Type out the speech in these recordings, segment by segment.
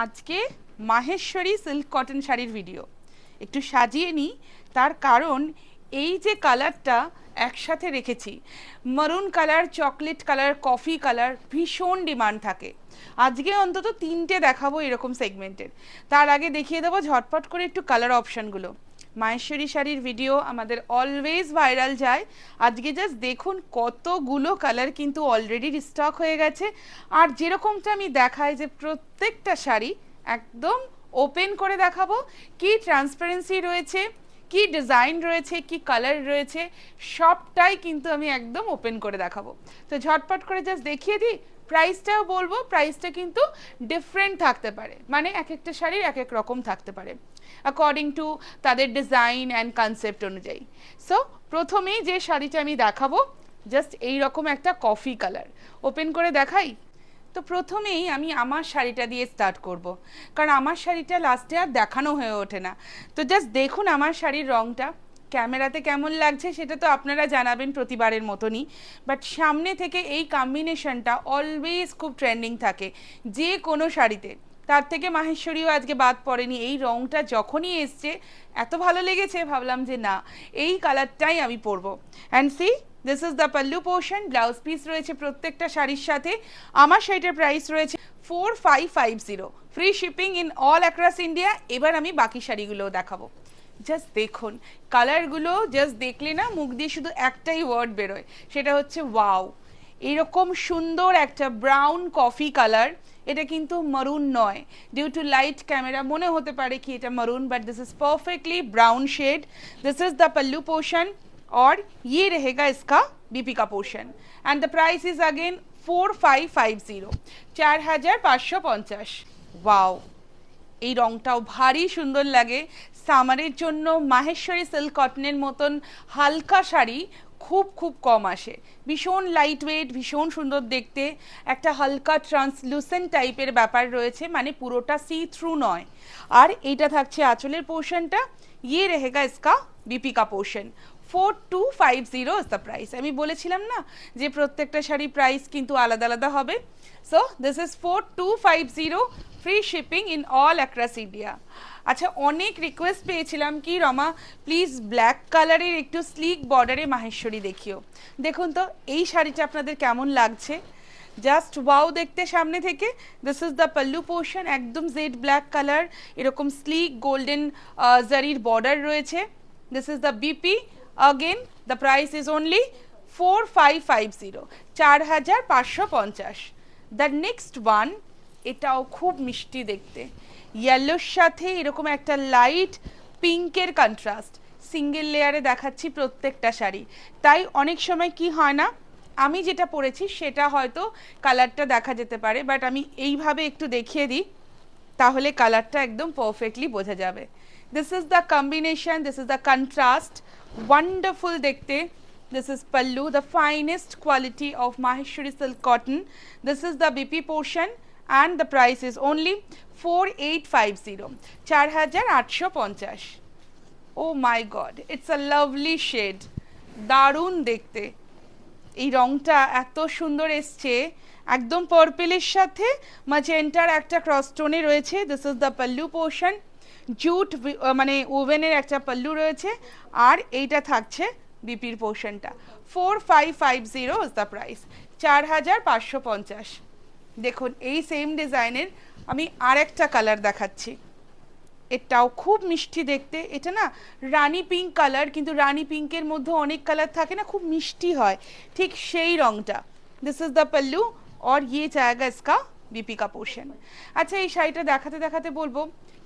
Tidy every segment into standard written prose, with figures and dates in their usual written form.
আজকে Maheshwari silk cotton শাড়ির video একটু সাজিয়ে নিই। তার কারণ এই যে কালারটা একসাথে রেখেছি, মারুন colour, chocolate colour, coffee colour, ভীষণ ডিমান্ড থাকে। আজকে অন্তত তিনটে দেখাবো এরকম সেগমেন্টের। তার আগে দেখিয়ে দেবো ঝটপট করে একটু কালার অপশানগুলো। মাহেশ্বরী শাড়ির ভিডিও আমাদের অলওয়েজ ভাইরাল যায়। আজকে জাস্ট দেখুন কতগুলো কালার কিন্তু অলরেডি রিস্টক হয়ে গেছে। আর যেরকমটা আমি দেখাই যে প্রত্যেকটা শাড়ি একদম ওপেন করে দেখাবো, কি ট্রান্সপারেন্সি রয়েছে, কি ডিজাইন রয়েছে, কি কালার রয়েছে, সবটাই কিন্তু আমি একদম ওপেন করে দেখাবো। তো ঝটপট করে জাস্ট দেখিয়ে দিই। প্রাইসটাও বলবো, প্রাইসটা কিন্তু ডিফারেন্ট থাকতে পারে, মানে এক একটা শাড়ির এক এক রকম থাকতে পারে অ্যাকর্ডিং টু তাদের ডিজাইন অ্যান্ড কনসেপ্ট অনুযায়ী। সো প্রথমেই যে শাড়িটা আমি দেখাবো জাস্ট এই রকম একটা কফি কালার, ওপেন করে দেখাই। তো প্রথমেই আমি আমার শাড়িটা দিয়ে স্টার্ট করব, কারণ আমার শাড়িটা লাস্টে আর দেখানো হয়ে ওঠে না। তো জাস্ট দেখুন আমার শাড়ির রঙটা ক্যামেরাতে কেমন লাগছে সেটা তো আপনারা জানাবেন প্রতিবারের মতনই, বাট সামনে থেকে এই কম্বিনেশনটা অলওয়েজ খুব ট্রেন্ডিং থাকে যে কোনো শাড়িতে। তার থেকে মাহেশ্বরীও আজকে বাদ পড়েনি। এই রঙটা যখনই এসছে এত ভালো লেগেছে, ভাবলাম যে না এই কালারটাই আমি পরবো। And C this is the pallu portion, blouse piece রয়েছে প্রত্যেকটা শাড়ির সাথে। আমার শাড়িটার প্রাইস রয়েছে 4550, free shipping in all across India. এবার আমি বাকি শাড়িগুলোও দেখাবো। জাস্ট দেখুন কালারগুলো, জাস্ট দেখলে না মুখ দিয়ে শুধু একটাই ওয়ার্ড বেরোয়, সেটা হচ্ছে ওয়াও। এরকম সুন্দর একটা ব্রাউন কফি কালার, এটা কিন্তু মারুন নয়, ডিউ টু লাইট ক্যামেরা মনে হতে পারে কি এটা মারুন, but this is perfectly brown shade. This is the pallu portion और ये रहेगा इसका बीपी का portion and the price is again 4550, 4550। Wow, এই রংটাও ভারী সুন্দর লাগে। সামারের জন্য মাহেশ্বরী সিল্ক কটনের মতন হালকা শাড়ি খুব খুব কম আসে। ভীষণ লাইট ওয়েট, ভীষণ সুন্দর দেখতে, একটা হালকা ট্রান্সলুসেন্ট টাইপের ব্যাপার রয়েছে, মানে পুরোটা সি থ্রু নয়। আর এইটা থাকছে আঁচলের পোর্শনটা, ইয়ে রেহেগা ইসকা বিপি কা পোর্শন। 4250 is the price. আমি বলেছিলাম না যে প্রত্যেকটা শাড়ি প্রাইস কিন্তু আলাদা আলাদা হবে। So this is 4250, free shipping in all across India. আচ্ছা, অনেক রিকোয়েস্ট পেয়েছিলাম কি রমা প্লিজ ব্ল্যাক কালারের একটু স্লিক বর্ডারে মাহেশ্বরী দেখিও। দেখুন তো এই শাড়িটা আপনাদের কেমন লাগছে, জাস্ট ওয়াও দেখতে সামনে থেকে। This is the pallu portion, একদম জেড ব্ল্যাক কালার, এরকম স্লিক গোল্ডেন জারির বর্ডার রয়েছে। This is the BP, again the price is only 4550, 4550। The next one, এটাও খুব মিষ্টি দেখতে, ইয়েলোর সাথে এরকম একটা লাইট পিঙ্কের কন্ট্রাস্ট। সিঙ্গেল লেয়ারে দেখাচ্ছি প্রত্যেকটা শাড়ি, তাই অনেক সময় কি হয় না আমি যেটা পরেছি সেটা হয়তো কালারটা দেখা যেতে পারে, বাট আমি এইভাবে একটু দেখিয়ে দিই তাহলে কালারটা একদম পারফেক্টলি বোঝা যাবে। This is the combination, this is the contrast, wonderful dekhte. This is pallu, the finest quality of Maheshwari silk cotton. This is the BP portion and the price is only 4850, 4850। oh my god, it's a lovely shade, দারুণ দেখতে। এই রংটা এত সুন্দর এসছে, একদম পার্পলের সাথে ম্যাজেন্টার একটা ক্রস টোনে রয়েছে। This is the pallu portion, jute মানে ওভেনের একটা পাল্লু রয়েছে, আর এইটা থাকছে বিপির পোর্শনটা। 4550 ইজ দ্য প্রাইস, 4550। দেখুন এই সেম ডিজাইনের আমি আর একটা কালার দেখাচ্ছি, এটাও খুব মিষ্টি দেখতে। এটা না রানী পিঙ্ক কালার, কিন্তু রানী পিঙ্কের মধ্যে অনেক কালার থাকে না, খুব মিষ্টি হয়, ঠিক সেই রংটা। দিস ইজ দ্য পাল্লু और ये जाएगा इसका बीपी का पोर्शन। আচ্ছা, এই শাড়িটা দেখাতে দেখাতে বলবো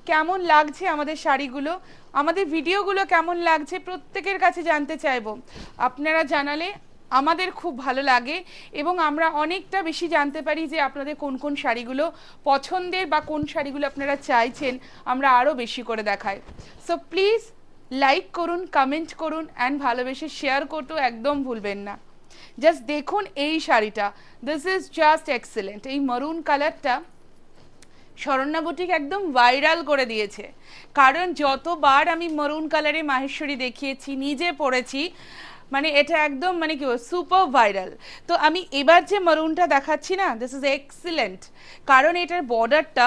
কেমন লাগছে আমাদের শাড়িগুলো, আমাদের ভিডিওগুলো কেমন লাগছে প্রত্যেকের কাছে জানতে চাইবো। আপনারা জানালে আমাদের খুব ভালো লাগে এবং আমরা অনেকটা বেশি জানতে পারি যে আপনাদের কোন কোন শাড়িগুলো পছন্দের বা কোন শাড়িগুলো আপনারা চাইছেন আমরা আরও বেশি করে দেখাই। সো প্লিজ লাইক করুন, কমেন্ট করুন অ্যান্ড ভালোবেসে শেয়ার করতেও একদম ভুলবেন না। জাস্ট দেখুন এই শাড়িটা, দিস ইজ জাস্ট এক্সেলেন্ট। এই মারুন কালারটা শরণ্যা বুটিক একদম ভাইরাল করে দিয়েছে, কারণ যতবার আমি মারুন কালারে মাহেশ্বরী দেখিয়েছি, নিজে পরেছি, মানে এটা একদম মানে কি সুপার ভাইরাল। তো আমি এবার যে মারুনটা দেখাচ্ছি না, দিস ইজ এক্সিলেন্ট, কারণ এটার বর্ডারটা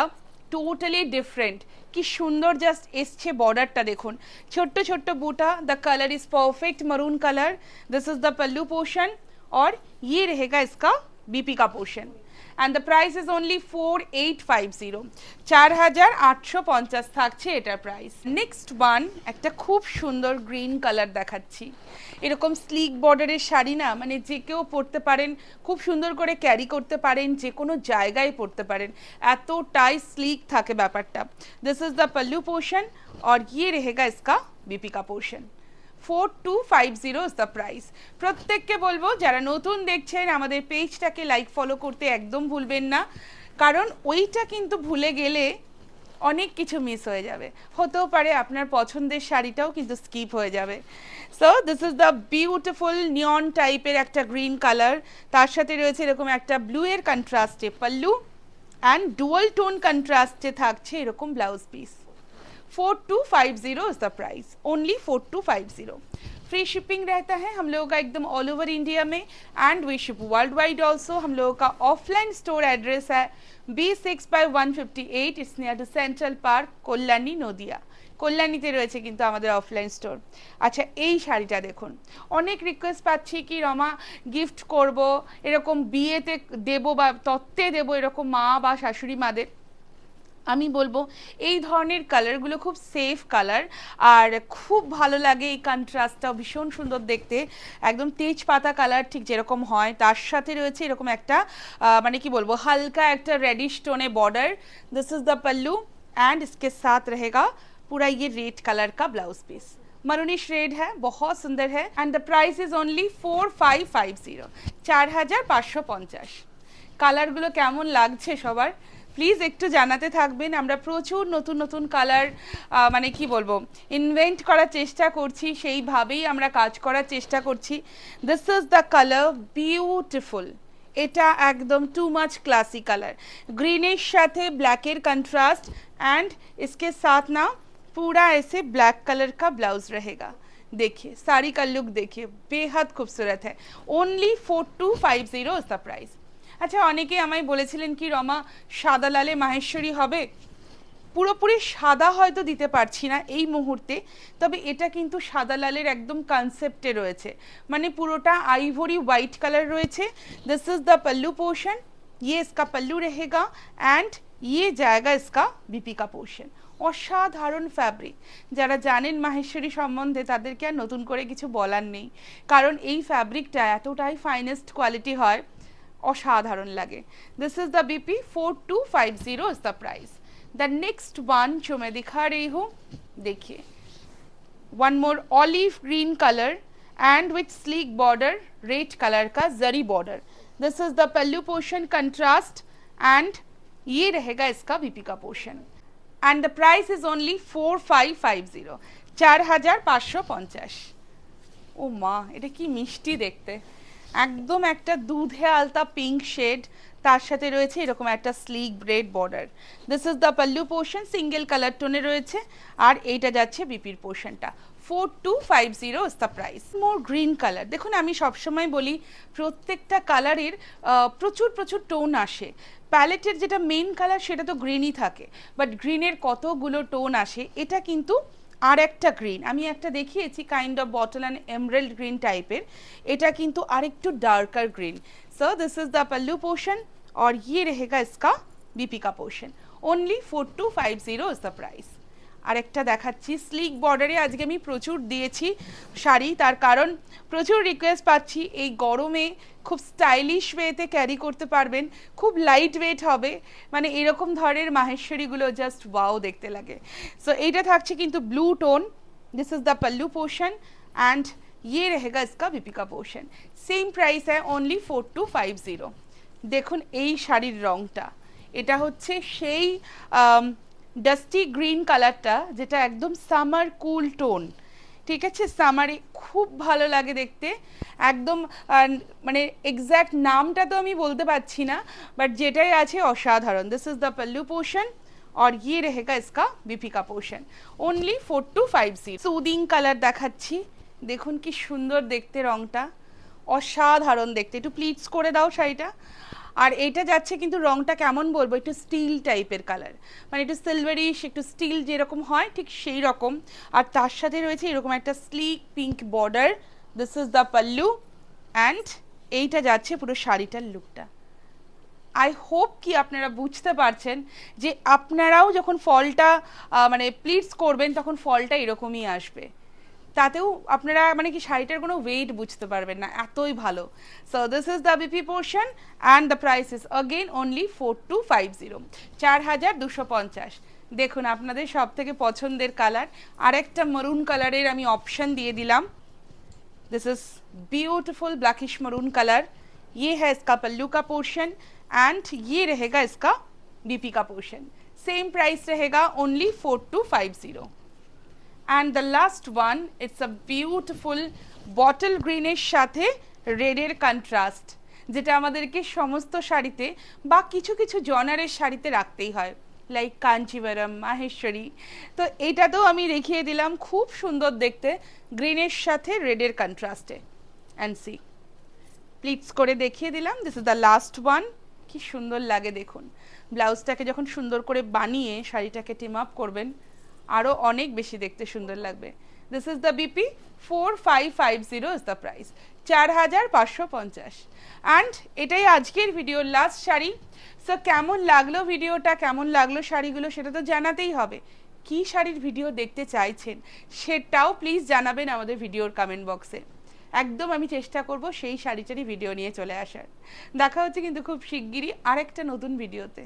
টোটালি ডিফারেন্ট। কি সুন্দর জাস্ট এসছে বর্ডারটা দেখুন, ছোট্ট ছোট্ট বুটা। The colour is perfect maroon colour. This is the pallu portion और ये रहेगा इसका बीपी का portion and the price is only 4850, 4850 থাকছে এটার প্রাইস। নেক্সট ওয়ান একটা খুব সুন্দর গ্রিন কালার দেখাচ্ছি। এরকম স্লিক বর্ডারের শাড়ি না, মানে যে কেউ পরতে পারেন, খুব সুন্দর করে ক্যারি করতে পারেন, যে কোনো জায়গায় পরতে পারেন, এতটাই স্লিক থাকে ব্যাপারটা। This is the pallu portion और ये रहेगा इसका बीपी का पोर्शन। 4250 is the price. প্রত্যেককে বলবো যারা নতুন দেখছেন আমাদের পেজটাকে লাইক ফলো করতে একদম ভুলবেন না, কারণ ওইটা কিন্তু ভুলে গেলে অনেক কিছু মিস হয়ে যাবে। হতেও পারে আপনার পছন্দের শাড়িটাও কিন্তু স্কিপ হয়ে যাবে। So this is the beautiful neon টাইপের একটা গ্রিন কালার, তার সাথে রয়েছে এরকম একটা ব্লু এর কন্ট্রাস্টে পল্লু অ্যান্ড ডুয়াল টোন কন্ট্রাস্টে থাকছে এরকম blouse piece. 4250 is the price, only 4250। Free shipping रहता है हम लोगों का एकदम ऑल ओवर इंडिया में and we ship world wide also. हम लोगों का ऑफलाइन स्टोर एड्रेस है B6/158, it's near to central park, Kalyani Nadia. কল্যাণীতে রয়েছে কিন্তু আমাদের অফলাইন স্টোর। আচ্ছা, এই শাড়িটা দেখুন, অনেক রিকোয়েস্ট পাচ্ছি কি রমা গিফট করব, এরকম বিয়েতে দেবো বা তত্ত্বে দেবো এরকম মা বা শাশুড়ি মাদের। আমি বলবো এই ধরনের কালারগুলো খুব সেফ কালার আর খুব ভালো লাগে। এই কন্ট্রাস্টটাও ভীষণ সুন্দর দেখতে, একদম তেজপাতা কালার ঠিক যেরকম হয়, তার সাথে রয়েছে এরকম একটা মানে কি বলবো হালকা একটা रेडिश टोने border. This is the pallu and इसके साथ रहेगा पूरा ये रेड कलर का ब्लाउज पीस। मरूनिश रेड है, बहुत सुंदर है and the price is only 4550, 4550। কালারগুলো কেমন লাগছে সবার প্লিজ একটু জানাতে থাকবেন। আমরা প্রচুর নতুন নতুন কালার মানে কি বলবো ইনভেন্ট করার চেষ্টা করছি, সেইভাবেই আমরা কাজ করার চেষ্টা করছি। This is the colour, beautiful. এটা একদম too much classy colour, greenish সাথে ব্ল্যাকের কন্ট্রাস্ট एंड इसके साथ ना पूरा ऐसे ब्लैक कलर का ब्लाउज रहेगा। देखिए साड़ी का लुक देखिए, बेहद खूबसूरत है। Only 4250 is the price. আচ্ছা, অনেকে আমায় বলেছিলেন কি রমা সাদা লালে মাহেশ্বরী হবে, পুরোপুরি সাদা হয়তো দিতে পারছি না এই মুহূর্তে, তবে এটা কিন্তু সাদা লালের একদম কনসেপ্টে রয়েছে, মানে পুরোটা আইভরি হোয়াইট কালার রয়েছে। This is the pallu portion, ये इसका पल्लू रहेगा एंड ये जाएगा इसका बीपी का पोर्शन। অসাধারণ ফ্যাব্রিক। যারা জানেন মাহেশ্বরী সম্বন্ধে তাদেরকে আর নতুন করে কিছু বলার নেই, কারণ এই ফ্যাব্রিকটা এতটাই ফাইনেস্ট কোয়ালিটি হয়, অসাধারণ লাগে। This is the BP, 4250 is the price. The next one जो मैं दिखा रही हूँ, देखिए one more olive green colour and with sleek border, red colour का zari border. This is the pallu portion contrast and ये रहेगा इसका बीपी का portion and the price is only 4550, 4550। ও মা, এটা কি মিষ্টি দেখতে, একদম একটা দুধে আলতা পিঙ্ক শেড, তার সাথে রয়েছে এরকম একটা sleek braid border. This is the pallu portion, single colour টোনে রয়েছে আর এইটা যাচ্ছে বিপির পোর্শনটা। 4250 is the price. More green colour দেখুন, আমি সবসময় বলি প্রত্যেকটা কালারের প্রচুর প্রচুর টোন আসে। প্যালেটের যেটা মেন কালার সেটা তো গ্রিনই থাকে, বাট গ্রিনের কতগুলো টোন আসে। এটা কিন্তু আর একটা গ্রিন আমি একটা দেখিয়েছি, kind of bottle and emerald green টাইপের, এটা কিন্তু আরেকটু darker green. So this is the pallu portion और ये रहेगा इसका बीपी का portion. Only 4250 is the price. আর একটা দেখাচ্ছি স্লিক বর্ডারে, আজকে আমি প্রচুর দিয়েছি শাড়ি, তার কারণ প্রচুর রিকোয়েস্ট পাচ্ছি। এই গরমে খুব স্টাইলিশ ওয়েতে ক্যারি করতে পারবেন, খুব লাইট ওয়েট হবে, মানে এরকম ধরনের মাহেশ্বরীগুলো জাস্ট ওয়াও দেখতে লাগে। সো এইটা থাকছে কিন্তু blue tone. This is the pallu portion and ये रहेगा इसका बीपी का पोर्शन। सेम प्राइस है, ओनली 4250। দেখুন এই শাড়ির রংটা, এটা হচ্ছে সেই ডাস্টি গ্রিন কালারটা যেটা একদম সামার কুল টোন, ঠিক আছে, সামারে খুব ভালো লাগে দেখতে একদম। মানে এক্স্যাক্ট নামটা তো আমি বলতে পারছি না, বাট যেটাই আছে অসাধারণ। This is the pallu portion और ये रहेगा इसका बीपी का पोर्शन। ओनली 4250। সুদিং কালার দেখাচ্ছি, দেখুন কি সুন্দর দেখতে রংটা, অসাধারণ দেখতে। একটু প্লিটস করে দাও শাড়িটা। আর এটা যাচ্ছে কিন্তু রংটা কেমন বলবো, একটু স্টিল টাইপের কালার, মানে একটু সিলভারিশ, একটু স্টিল যেরকম হয় ঠিক সেই রকম। আর তার সাথে রয়েছে এরকম একটা slick pink border. This is the pallu and এইটা যাচ্ছে পুরো শাড়িটার লুকটা। আই হোপ কি আপনারা বুঝতে পারছেন যে আপনারাও যখন ফলটা মানে প্লিটস করবেন তখন ফলটা এরকমই আসবে, তাতেও আপনারা মানে কি শাড়িটার কোনো ওয়েট বুঝতে পারবেন না, এতই ভালো। So this is the BP portion and the price is again only 4250, 4250। দেখুন আপনাদের সব থেকে পছন্দের কালার, আরেকটা মরুন কালারের আমি অপশন দিয়ে দিলাম। This is beautiful blackish maroon colour. ये है इसका पल्लू का पोर्शन एंड ये रहेगा इसका बीपी का पोर्शन। सेम प्राइस रहेगा only 4250। And the last one, it's a beautiful bottle ग्रीनेर साथे रेडर कन्ट्रास्ट, যেটা আমাদেরকে সমস্ত শাড়িতে বা কিছু কিছু জনারের শাড়িতে রাখতেই হয়, লাইক কাঞ্চিবরম, মাহেশ্বরী। তো এটাতেও আমি দেখিয়ে দিলাম, খুব সুন্দর দেখতে গ্রিনের সাথে রেডের কন্ট্রাস্টে। অ্যান্ড সি প্লিটস করে দেখিয়ে দিলাম। This is the last one. কি সুন্দর লাগে দেখুন, ব্লাউজটাকে যখন সুন্দর করে বানিয়ে শাড়িটাকে টিম আপ করবেন আরও অনেক বেশি দেখতে সুন্দর লাগবে। This is the BP 4550 is the price, 4550। And এটাই আজকের ভিডিওর লাস্ট শাড়ি। সো কেমন লাগলো ভিডিওটা, কেমন লাগলো শাড়িগুলো, সেটা তো জানাতেই হবে। কি শাড়ির ভিডিও দেখতে চাইছেন সেটাও প্লিজ জানাবেন আমাদের ভিডিওর কমেন্ট বক্সে। একদম আমি চেষ্টা করব সেই শাড়িটারই ভিডিও নিয়ে চলে আসার। দেখা হচ্ছে কিন্তু খুব শিগগিরই আরেকটা নতুন ভিডিওতে।